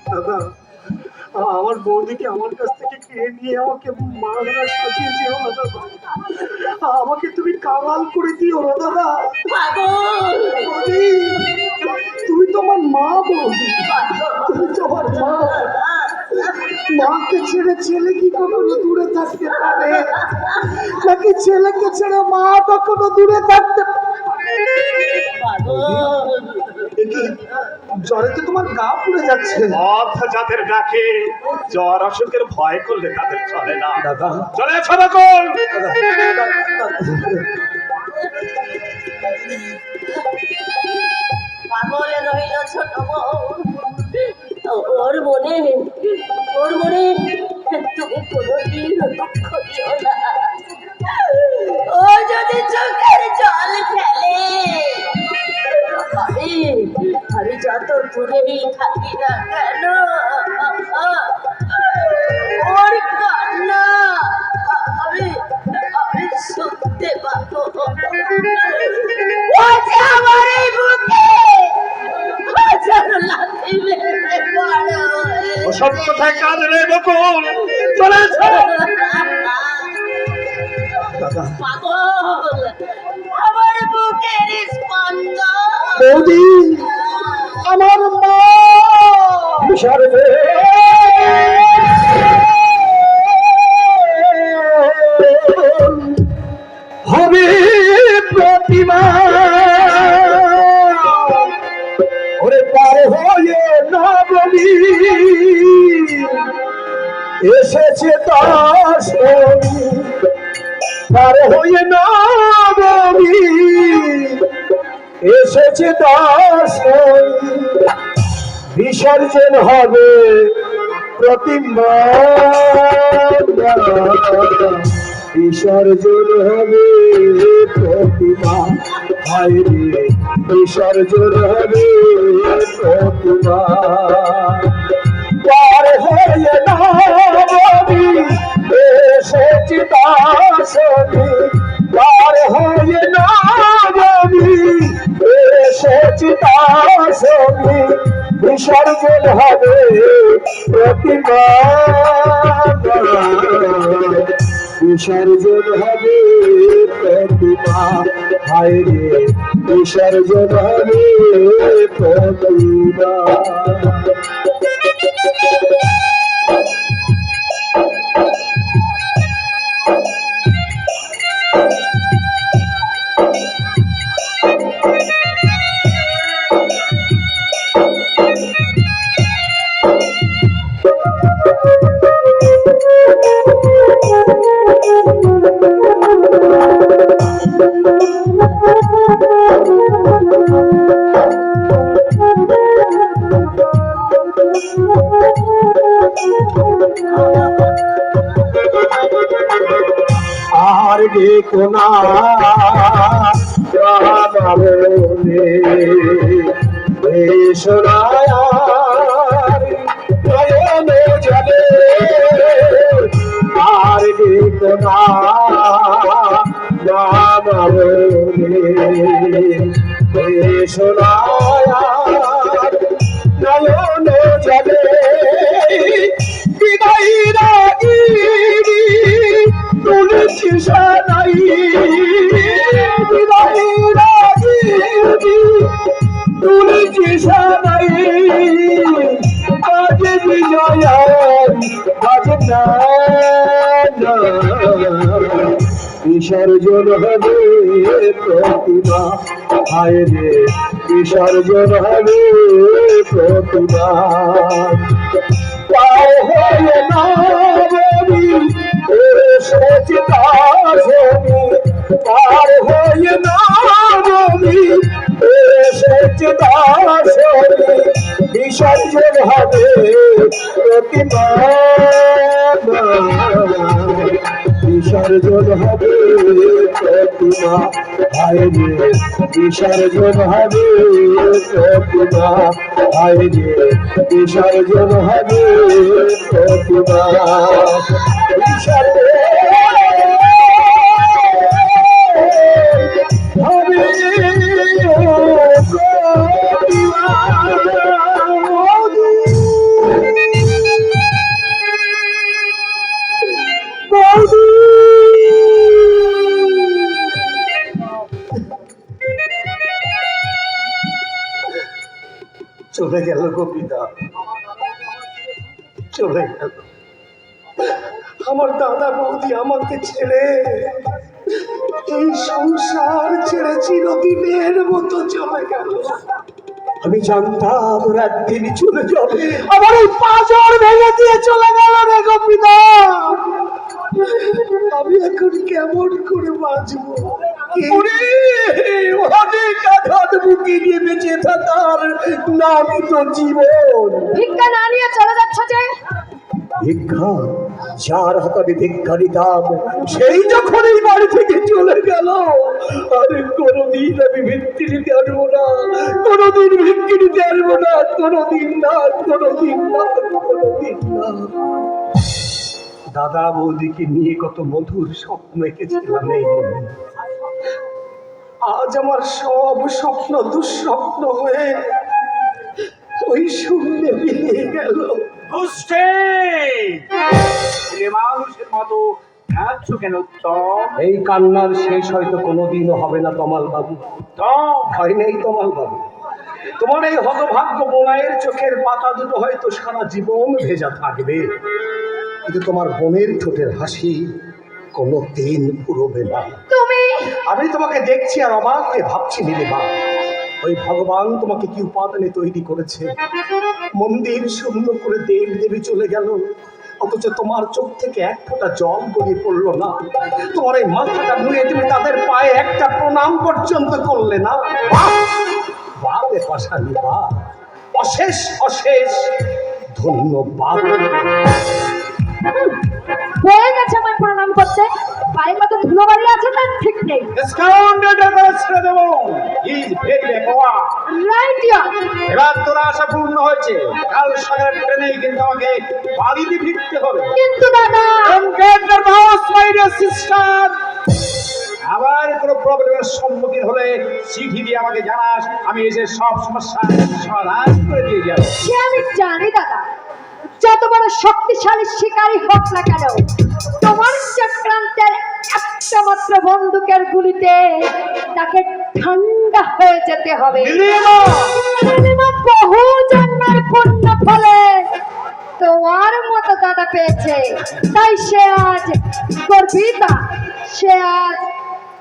দাদা, আমার বৌদিকে আমার কাছ থেকে কেড়ে নিয়ে আমাকে মা ধরা সাজিয়ে যেও না দাদা। আমাকে তুমি কাঙাল করে দিও না দাদা। বৌদি, তুমি তো আমার মা। বৌদি, তুমি তো আমার মা। মাকে ছেড়ে ছেলে কি কখনো দূরে থাকতে পারে? নাকি ছেলেকে ছেড়ে মা কখনো দূরে থাকতে পারে? জ্বরে তো তোমার গা পুড়ে যাচ্ছে। যাদের ডাকে জ্বর অসুখের ভয় করলে তাদের চলে না দাদা। চলে ছড়াকল পাগল রইল ছোট ওর মনে তুমি কোনোদিন দুঃখ দিও না। ও যদি চোখের জল ফেলে, আমি যত দূরেই থাকি না কেন, ওর কান্না আমি শুনতে পাবো। আমার এই বুকে লাথি মেরে পড়ো। সত্য থেকে কাজ নেই বকুল চলেছে। পাগল আমার বুকের স্পন্দন। বৌদি, আমার মা হবে প্রতিমা। ওরে পার হয়ে নবমী এসেছে দশমী, পার হয়ে নবমী এসেছে দশমী, বিসর্জন হবে প্রতিমা, বিসর্জন হবে প্রতিমা, হায়রে বিসর্জন হবে প্রতিমা। পার হয়ে নবমী এসেছে দশমী, পার হয়ে নবমী এসেছে দশমী, বিসর্জন হবে প্রতিমা, বিসর্জন হবে প্রতিমা, হায়রে বিসর্জন হবে প্রতিমা। আর দেখো না সোনার নয়নে জলে, আর দেখো না সোনার নয়নে জলে, বিদায় রাগিনী তুলেছি সানাই, বিদায় রাগিনী তুলেছি সানাই, আজ বিজয়ার বাজনা বিসর্জন হবে প্রতিমা, হায়রে বিসর্জন হবে প্রতিমা। পার হয়ে নবমী এসেছে দশমী, পার হয়ে নবমী এসেছে দশমী, বিসর্জন হবে প্রতিমা, বিসর্জন হবে প্রতিমা, হায়রে বিসর্জন হবে প্রতিমা, হায়রে বিসর্জন হবে প্রতিমা, বিসর্জন হবে চলে গেল গোপীদা, চলে গেল। আমার দাদা বৌদি আমাকে ছেড়ে এই সংসার ছেড়ে চিরদিনের মতো চলে গেল। আমি জানতাম ওরা একদিনই চলে যাবে, আমার এই পাঁজর ভেঙে দিয়ে চলে গেল রে গোপীদা। আমি এখন কেমন করে বাঁচবো? অনেক আঘাত বুকে নিয়ে বেঁচে থাকার নামই তো জীবন। ভিক্ষা না নিয়ে চলে যাচ্ছ যে? ভিক্ষা? যার হাতে আমি ভিক্ষা নিতাম সেই যখন এই বাড়ি থেকে চলে গেল, আরে কোনোদিন আমি ভিক্ষি নিতে আসবো না, কোনোদিন ভিক্ষি নিতে আসবো না, কোনোদিন না, কোনোদিন না, কোনোদিন না। দাদা বৌদিকে নিয়ে কত মধুর স্বপ্ন এঁকেছিলাম এই মনে। আজ আমার সব স্বপ্ন দুঃস্বপ্ন হয়ে ওই শূন্যে মিলিয়ে গেল। মানুষের মতো কাঁদছো কেন? এই কান্নার শেষ হয়তো কোনোদিনও হবে না তমাল বাবু। হয় নেই তমাল বাবু, তোমার এই হতভাগ্য বোনাইয়ের চোখের পাতা দুটো হয়তো সারা জীবন ভেজা থাকবে, কিন্তু তোমার বোনের ঠোঁটের হাসি কোনো দিন ফুরবে না। তুমি আমি তোমাকে দেখছি আর অবাক হয়ে ভাবছি নীলিমা, ওই ভগবান তোমাকে কি উপাদানে তৈরি করেছে। মন্দির শূন্য করে দেব দেবী চলে গেল, অথচ তোমার চোখ থেকে এক ফোঁটা জল গড়িয়ে পড়লো না। তোমার এই মাথাটা নুয়ে তুমি তাদের পায়ে একটা প্রণাম পর্যন্ত করলে না। বাহ রে পাশানি বাহ, অশেষ অশেষ ধন্যবাদ। হয়ে গেছে আমার প্রণাম করতে, পায়ে কত ধুলো বাড়ি আছে তার ঠিক নেই। ছেড়ে দেবো। রাইট। এবার তোর আশা পূর্ণ হয়েছে, কাল সকালে ট্রেনেই কিন্তু আমাকে বাড়িতে ফিরতে হবে। কিন্তু দাদা, আবার কোনো প্রবলেমের সম্মুখীন হলে চিঠি দিয়ে আমাকে জানাস, আমি এসে সব সমস্যা সমাধান করে দিয়ে যাব। সে আমি জানি দাদা, যত বড় শক্তিশালী শিকারী হোক না কেন, তোমার চক্রান্তের একটা মাত্র বন্দুকের গুলিতে তাকে ঠান্ডা হয়ে যেতে হবে। বহু জন্মের পুণ্য ফলে তোমার মতো দাদা পেয়েছে, তাই সে আজ গর্বিতা, সে আজ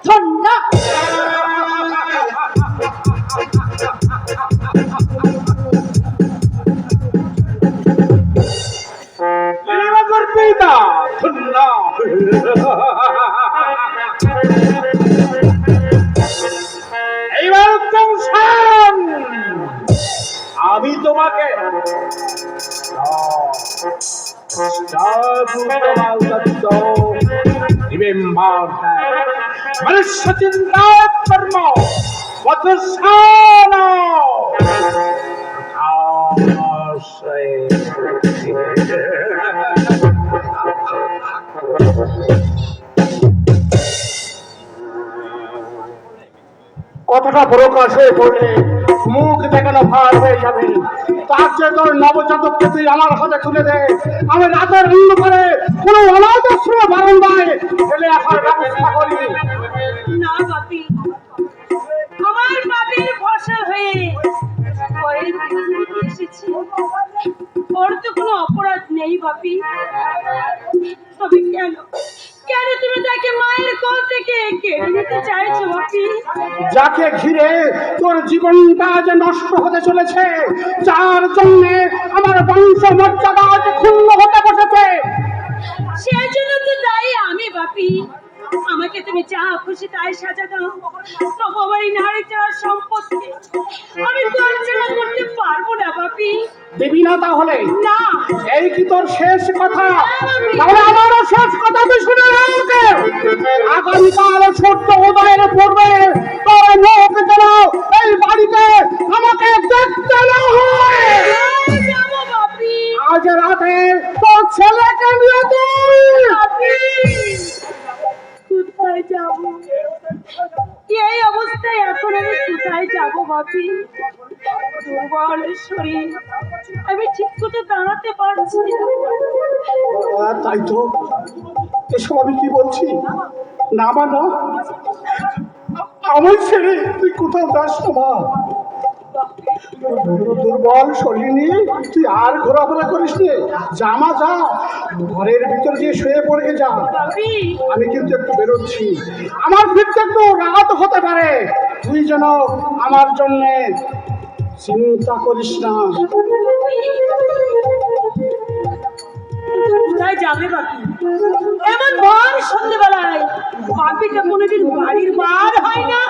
ধন্য। এইবার আমি তোমাকে রিমেম্বার মনুষ্য চিন্তা কর্ম কতটা প্রকাশ হয়ে পড়লে মুখ দেখানো ভার হয়ে যাবে। তার যে তোর নবজাতককে তুই আমার হাতে তুলে দে, আমি রাতের অন্ধকারে কোনো অনাথ আশ্রয় বারান্দায় ফেলে আসার ব্যবস্থা করি। না বাপি, আমার বাপির ফসল হয়ে এসেছি, ওর তো কোনো অপরাধ নেই বাপি। তবে কেন কেন তুমি তাকে মায়ের কোল থেকে কেড়ে নিতে চাইছো বাপি? যাকে ঘিরে তোর জীবনটা যে নষ্ট হতে চলেছে, যার জন্য আমার বংশ মর্যাদা আজ ক্ষুণ্ণ হতে বসেছে, সেই জন্য তো দায়ী আমি বাপি। আমাকে তুমি যা খুশি তাই সাজা দাও, তবু আমার এই নারী যাওয়ার সম্পত্তি আমি তোর করতে পারবো না বাপি। দেবী না তাহলে? না। এই কি তোর শেষ কথা? তাহলে আমারও শেষ কথা তুই শুনে না আমাকে। আগামীকাল সত্য উদয়ের পূর্বে তোর মুখ যেন এই বাড়িতে আমাকে দেখতে না হয়। যাবো বাপি। আজ রাতে তোর ছেলেকে নিয়ে তুই কোথায় যাবো? এই অবস্থায় এখন আমি কোথায় যাবো বাপি? দুর্বল শরীর, আমি ঠিক মতো দাঁড়াতে পারছি না। তাই তো, এসব আমি কি বলছি? না মা না, আমার ছেড়ে তুই কোথাও যাস না মা। দুর্বল শরীর নিয়ে তুই আর ঘোরাফেরা করিস নি, জামা যা ঘরের ভিতর গিয়ে শুয়ে পড়ে যা। বাপি আমি কিন্তু একটু বেরোচ্ছি, আমার ফিরতে একটু রাত হতে পারে, তুই যেন আমার জন্য চিন্তা করিস না। কোথায় যাবে বাপি? এমন ভর সন্ধ্যেবেলায় বাপিটা কোনোদিন বাড়ির বার হয় না।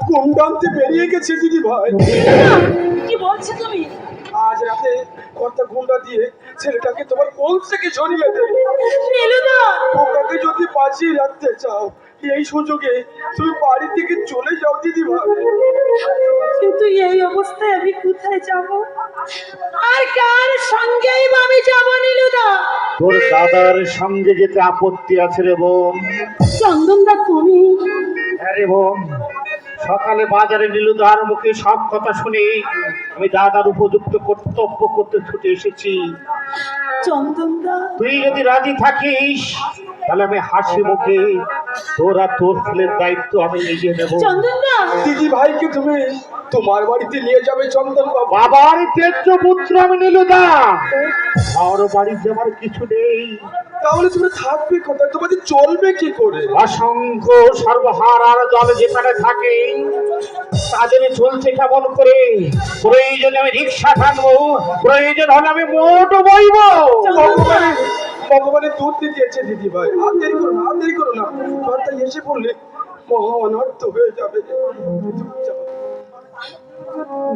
কোনটান্তে বেরিয়ে গেছে দিদি ভাই। কি বলছো তুমি? আজ রাতে কর্তা গুন্ডা দিয়ে ছেলেটাকে তোমার কোল থেকে ঝরিয়ে দেয়। নীলুদা ওকে যদি বাঁচিয়ে রাখতে চাও এই সুযোগে তুমি বাড়ি থেকে চলে যাও দিদি ভাই। কিন্তু এই অবস্থায় আমি কোথায় যাব আর কার সঙ্গেই বা আমি যাব নীলুদা? তোর দাদার সঙ্গে যেতে আপত্তি আছে রে বোন। চন্দনদা তুমি? হ্যাঁ রে বোন, সকালে বাজারে নীলুদার মুখে সব কথা শুনে আমি দাদার উপযুক্ত কর্তব্য করতে ছুটে এসেছি। চন্দনদা তুই যদি রাজি থাকিস তাহলে আমি হাসি মুখে তোরা তোর ছেলের দায়িত্ব আমি নিজে নেব। চন্দনদা দিদি ভাইকে তুমি তোমার বাড়িতে নিয়ে যাবে চন্দন বাবা। বাবার তেজ্য পুত্র আমি নীলুদা, আর বাড়িতে আমার কিছু নেই। তাহলে তুমি থাকবে কোথায়, তোমাদের চলবে কি করে? অসংখ্য সর্বহারার দল যেখানে থাকে তাদের চলছে কেমন করে? প্রয়োজনে আমি রিক্সা থাকবো, প্রয়োজন হলে আমি মোট বইব। ভগবানের দুধ দিয়েছে দিদি ভাই, আর দেরি করো না, আর দেরি করো না, কর্তা এসে পড়লে মহা অনর্থ হয়ে যাবে।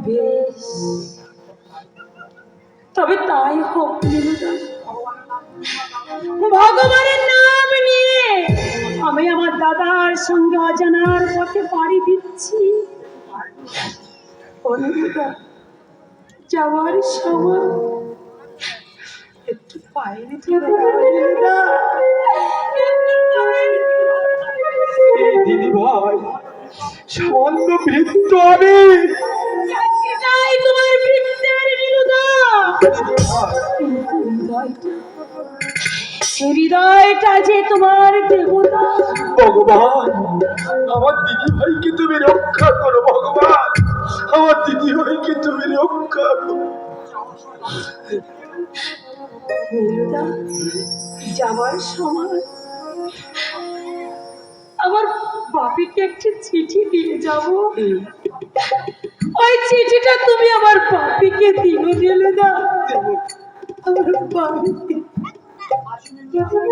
বেশ, তবে তাই হোক নীলুদা। ভগবানের নাম নিয়ে আমি আমার দাদার সঙ্গে অজানার পথে পাড়ি দিচ্ছি। ও নীলুদা, যাওয়ার সময় একটু পায়ে ধরে দাও নীলুদা। এই দিদি ভাই সামান্য বৃত্ত আমি চাই তোমার বৃত্তের নীলুদা, দিদি ভাই, কিন্তু হৃদয়টা যে তোমার দেবতা। ভগবান আমার দিদি ভাইকে তুমি রক্ষা করো, ভগবান আমার দিদি ভাইকে তুমি রক্ষা করো। নীলুদা, যাওয়ার সময় আমার বাপিকে একটি চিঠি দিয়ে যাব। ওই চিঠিটা তুমি আমার বাপিকে দিও নীলুদা। আমার বাপিকে আসি নীলুদা।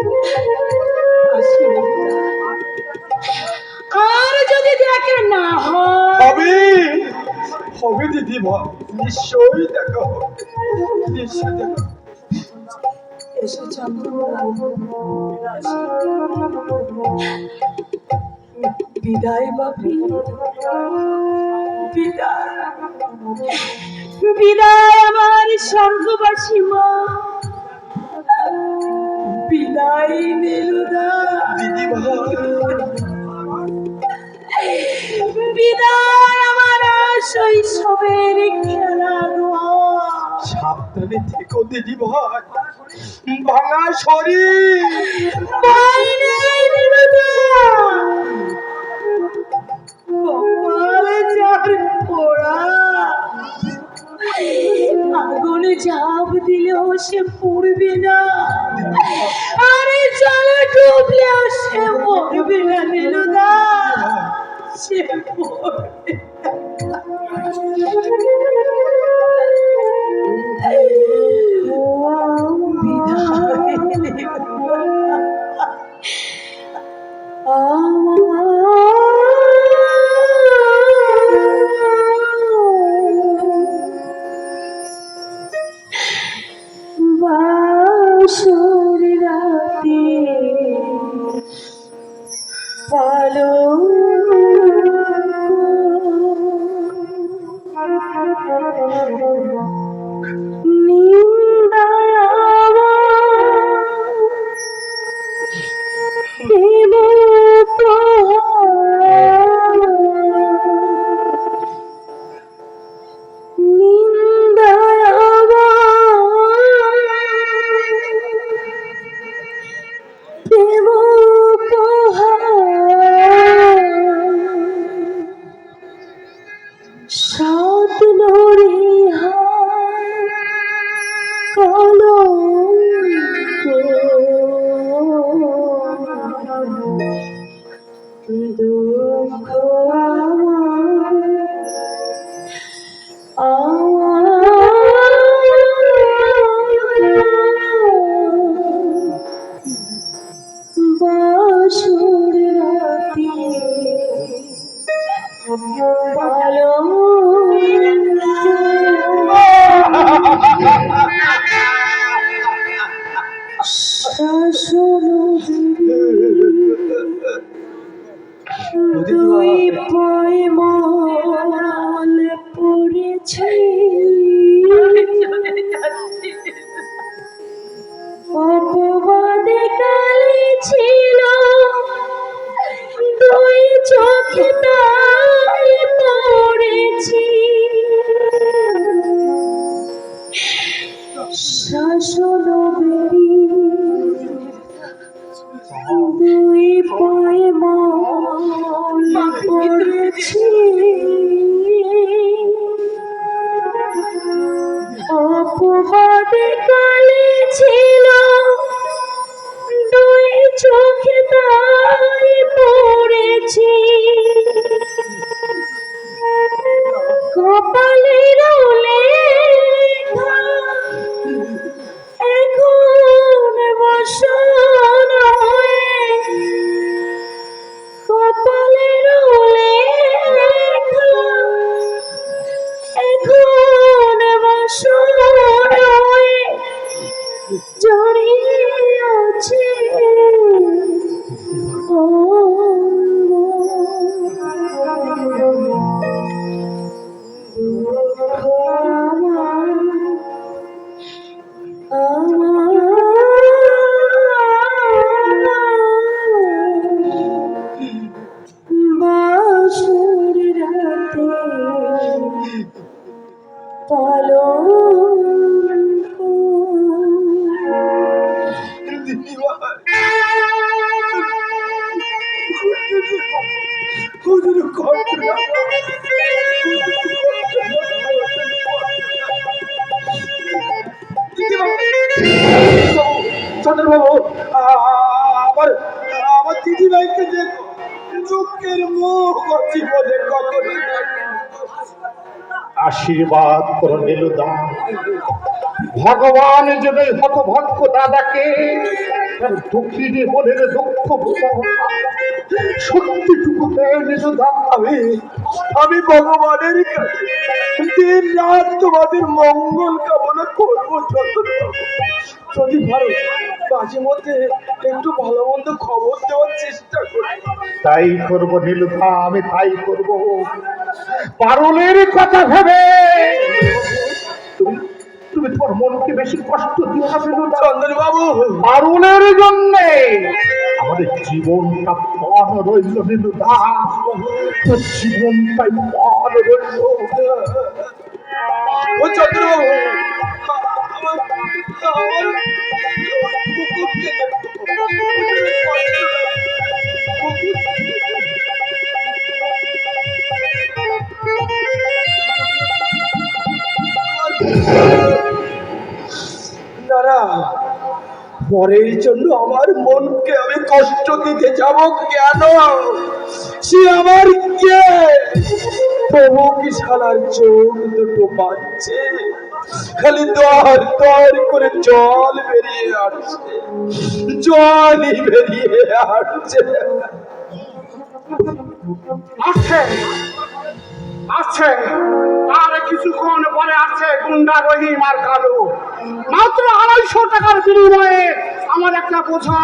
আর যদি দেখে না হয় হবে হবে দিদি ভাই, নিশ্চয়ই দেখা হবে, নিশ্চয়ই দেখা হবে। এসে বিদায় বাপি, বিদায়, বিদায় আমার স্বর্গবাসী মা, বিদায় নীলুদা, দিদি ভাই বিদায় আমার শৈশবের খেলা ঘর। সাবধানে থেকো দিদি ভাই, ভাঙা শরীর। ভয় নেই নীলুদা, কপালে যার পোড়া, আগুনে ঝাঁপ দিলেও সে পুড়বে না, আরে জলে ডুবলেও সে মরবে না নীলুদা, সে মরবে বাঁশির রাতে পালো নিন্দায় দেব নিন্দায় দেব সাত নরে দুঃখ বাসুর রাতে ভালো দুই পায়ে মাল পড়েছে অপবাদে কালে ছিল দুই চোখে তাই পড়েছি শাসন বেরি দুই পায়ে মাল পড়েছি অপবাদে কালে ছিল দুই চোখে তাই পড়েছি কপালের লেখা এখন বসন হয়ে কপালের লেখা এখন বসন হয়ে জড়িয়ে আছে বাসুর রাতে পালঙ্ক চন্দ্রবাবু, আমার আমার দিদি ভাইকে যে দুঃখের মুখ জীবনে কখনো আশীর্বাদ করো নীলুদা। ভগবান যেন এই হতভাগ্য দাদাকে তার দুঃখী মনের দুঃখ শক্তিটুকু দেয় নীলুদা। আমি ভগবানের কাছে দিন রাত তোমাদের মঙ্গল কামনা করবো চন্দ্রবাবু। যদি পারো মাঝে মধ্যে একটু ভালো মন্দ খবর দেওয়ার চেষ্টা করি। তাই করবো নীলুদা, আমি তাই করবো। পারুলের কথা ভেবে তুমি তুমি তোমার মনকে বেশি কষ্ট দিও না নীলুদা। চন্দ্রবাবু, পারুলের জন্যে আমাদের জীবনটা পণ রইল নীলুদা, তোর জীবনটাই পণ রইল। ও চন্দ্রবাবু, আমার আমার কুকুরকে দাঁড়া, পরের জন্য আমার মনকে আমি কষ্ট দিতে যাব কেন? সে আমার কে? তবু কি শালার চোখ দুটো পাচ্ছে, খালি দর দর করে জল বেরিয়ে আসছে, জলই বেরিয়ে আসছে। আছে আছে, আর কিছুক্ষণ পরে আছে গুন্ডা রহিম আর কালু। মাত্র 250 টাকার বিনিময়ে আমার একটা বোঝা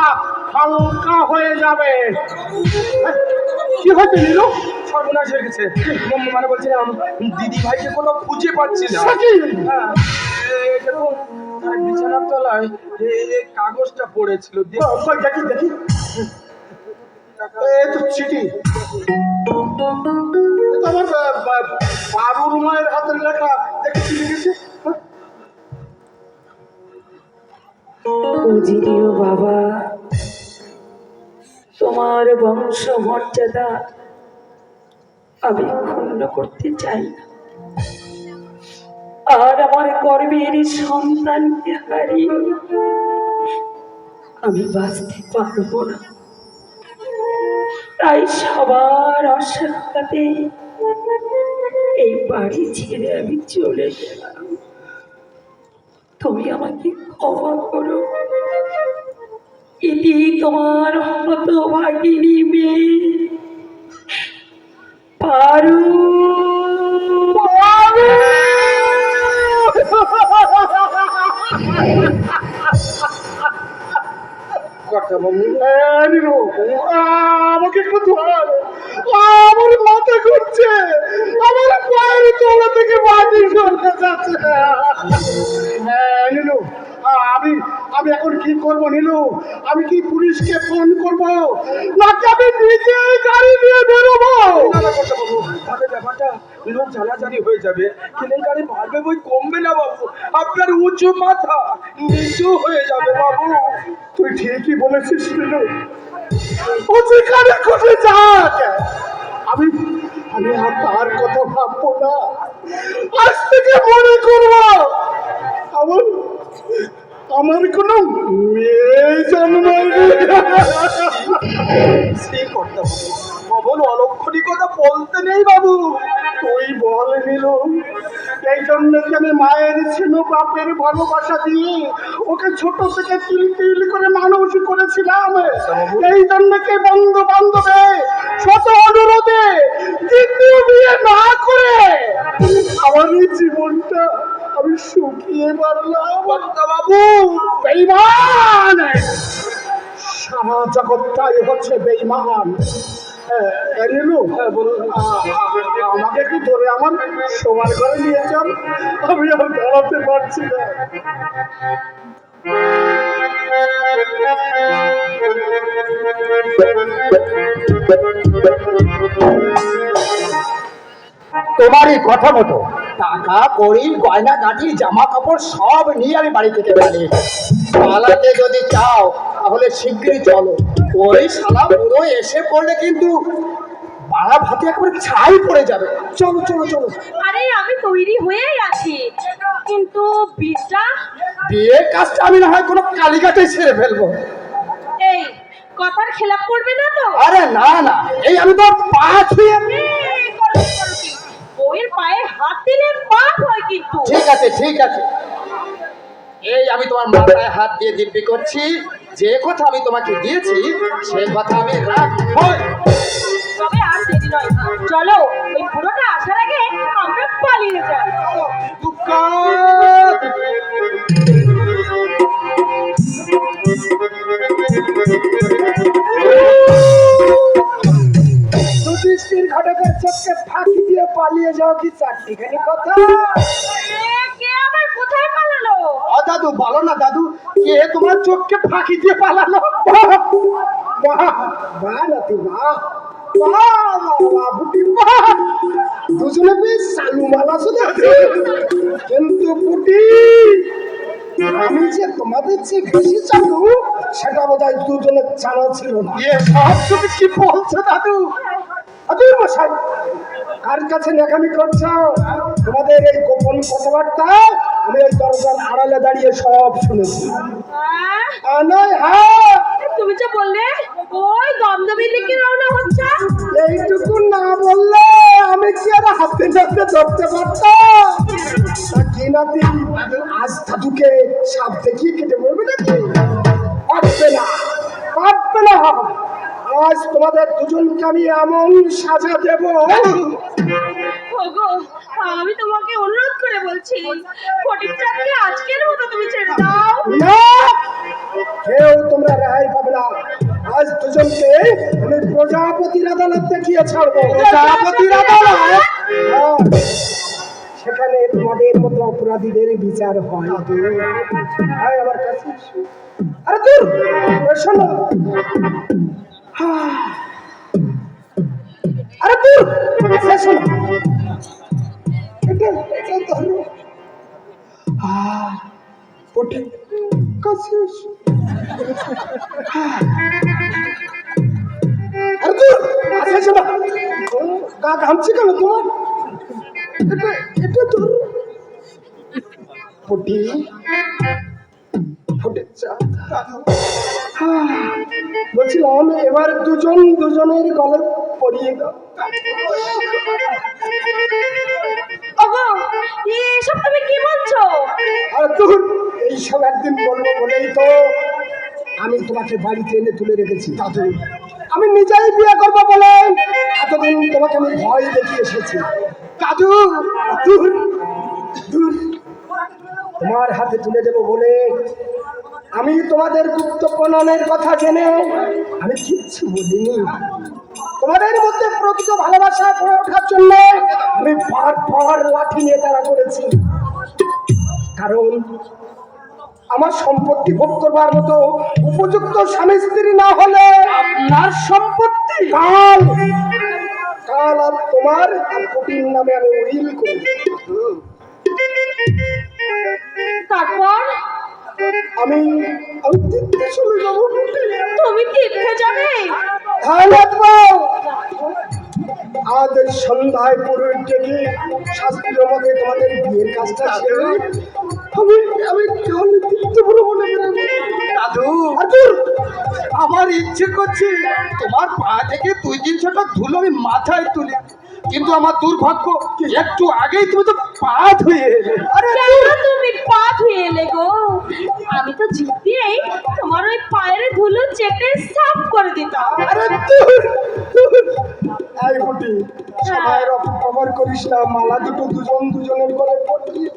হালকা হয়ে যাবে। কি হয়েছে নীলু? সর্বনাশ হয়ে গেছে। মানে বলছিলাম, দিদি ভাইকে কোনো খুঁজে পাচ্ছি না। সত্যি? হ্যাঁ, এই দেখুন, তার বিছানার তলায় এই কাগজটা পড়েছিল। কই দেখি দেখি। এই তো চিঠি। আমার পারুল মায়ের হাতের লেখা, দেখি চিঠি গেছে। বুঝিও বাবা, তোমার বংশ মর্যাদা আমি ক্ষুণ্ণ করতে চাই না। আর আমার গর্বের সন্তানকে হারিয়ে আমি বাঁচতে পারবো না। তাই সবার আশীর্বাদে এই বাড়ি ছেড়ে আমি চলে গেলাম। তুমি আমাকে ক্ষমা করো। এটি তোমার হতভাগিনী মেয়ে পারু। আমাকে একটু ধর, আমার মাথা ঘুরছে, আমার পায়ের তলা থেকে মাটি সরতে যাচ্ছে। নীলু, আমি আমি এখন কি করব নীলু? আমি কি পুলিশকে ফোন করব, নাকি আমি নিজে গাড়ি নিয়ে বেরোবো? তাহলে ব্যাপারটা লোক জানাজানি হয়ে যাবে, কেলেঙ্কারি বাড়বে বই কমবে না বাবু। আপনার উঁচু মাথা নিচু হয়ে যাবে বাবু। তুই ঠিকই বলেছিস নীলু, ও যেখানে খুশি যাক, আমি আমি আর তার কথা ভাববো না। আজ থেকে মনে করবো আমার আমার কোনো মেয়ে জন্মায়নি। সেই করতে হবে, কখন অলক্ষণী কথা বলতে নেই বাবু। তুই বল নীলু, এই জন্য কি আমি মায়ের ছিল বাপের ভালোবাসা দিয়ে ওকে ছোট থেকে তিল তিল করে মানুষ করেছিলাম? এই জন্য কি বন্ধু বান্ধবে শত অনুরোধে দ্বিতীয় বিয়ে না করে আমার এই জীবনটা আমি শুকিয়ে মারলাম? বাবু বেঈমান! সারা জগৎটাই হচ্ছে বেঈমান। নীলু, আমাকে একটু ধরে আমার শোবার ঘরে নিয়ে যান, আমি আর দাঁড়াতে পারছি না। তোমারই কথা মতো টাকা কড়ি গয়না গাঠি জামা কাপড় সব নিয়ে আমি বাড়ি থেকে পালিয়ে পালাতে যদি চাও তাহলে শিগগিরই চলো। ওই শালা পুরো এসে পড়লে কিন্তু বাড়া ভাতে একবার ছাই পড়ে যাবে। চলো চলো চলো। আরে আমি তৈরি হয়েই আছি, কিন্তু বিটা বিয়ের কাজটা আমি না হয় কোনো কালীঘাটে ছেড়ে ফেলবো। এই কথার খেলাপ করবে না তো? আরে না না, এই আমি তো পা ছুঁয়ে বইয়ের পায়ে হাত দিলে পাপ হয় কিন্তু। ঠিক আছে ঠিক আছে, এই আমি তোমার মাথায় হাত দিয়ে দিব্যি করছি, যে কথা আমি তোমাকে দিয়েছি সে কথা আমি রাখবো। তবে আর দেরি নয়, চলো ওই বুড়োটা আসার আগে আমরা পালিয়ে যাই। যুধিষ্ঠির ঘটকের চোখকে ফাঁকি দিয়ে পালিয়ে যাও কি চারটিখানি কথা? কে আবার কোথায় পালালো? ও দাদু বলো না দাদু, কে তোমার চোখকে ফাঁকি দিয়ে পালালো? বাহ নাতি বাহ, দুজনে বেশ চালু মালা শুধু, কিন্তু পুটি আমি যে তোমাদের চেয়ে বেশি চালু সেটা বোধ হয় দুজনের জানা ছিল না। সব তুমি কি বলছো দাদু? আদুর মশাই, কার কাছে নেকামি করছো? তোমাদের এই গোপন কথাবার্তা আমি ওই দরজার আড়ালে দাঁড়িয়ে সব শুনেছি। নয় হ্যাঁ, তুমি যে বললে ওই দমদমের দিকে রওনা হচ্ছে, এইটুকু না বললে আমি কি আর হাতে নাতে ধরতে পারতাম? কি নাতি, আজ দাদুকে সাপ দেখিয়ে কেটে বলবে নাকি? পারবে না, পারবে না। আজ তোমাদের দুজনকে আমি এমন সাজা দেব, ওগো আমি তোমাকে অনুরোধ করে বলছি, ফটিক চাঁদকে আজকের মতো তুমি ছেড়ে দাও। না কেউ তোমরা রেহাই পাবে না। আজ দুজনকে আমি প্রজাপতির আদালত দেখিয়ে ছাড়বো। প্রজাপতির আদালত? হ্যাঁ, সেখানে তোমাদের মতো অপরাধীদের বিচার হয়। আয় আমার কাছে এসো। আরে দূর শোনো, আরে দূর শোনো, এটা ধরো। ওঠে কাছে এসো। আরে দূর শোনো, গা ঘামছে কেন তোমার? এটা তোর ফুটি ফুটে বলছিলাম এবার দুজনের গলে পরিয়ে দাও। ওগো এসব তুমি কি বলছো? আর তোর এইসব একদিন বলবো বলেই তো আমি তোমাকে বাড়িতে এনে তুলে রেখেছি দাদু। আমি নিজেই বিয়ে করবো বলে এতদিন তোমাকে আমি ভয় দেখিয়ে এসেছি দাদু। দূর দূর তোমার হাতে তুলে দেবো বলে আমি তোমাদের গুপ্ত প্রণয়নের কথা জেনে আমি কিচ্ছু বলিনি। তোমাদের মধ্যে প্রকৃত ভালোবাসা গড়ে ওঠার জন্য আমি বারবার লাঠি নিয়ে তাড়া করেছি, কারণ আমার সম্পত্তি ভোগ করবার মতো উপযুক্ত স্বামী স্ত্রী না হলে আপনার সম্পত্তি কাল কাল আর তোমার কুটির নামে আমি উইল করে দেব। তারপর আমি আমি তীর্থে চলে যাবো। তুমি তীর্থে যাবে? হ্যাঁ নাথবো, আজ সন্ধ্যায় পুরোহিত ডেকে শাস্ত্রীয় মতে তোমাদের বিয়ের কাজটা সেরে আমি আমি কাল তীর্থে ভ্রমণে বেরোবো। দাদু আদুর আমার ইচ্ছে করছে তোমার পা থেকে 2-300টা ধুলো আমি মাথায় তুলি, কিন্তু আমার দুর্ভাগ্য একটু আগেই তুমি তো পা ধুয়ে এলে। আরে কেন তুমি পা ধুয়ে এলে গো? আমি তো জিভ দিয়েই তোমার ওই পায়ের ধুলো চেটে সাফ করে দিতাম। আরে দূর দূর। এই বুটি সময়ের অপব্যবহার করিস না, মালা দুটো দুজনের গলায় পড়িয়ে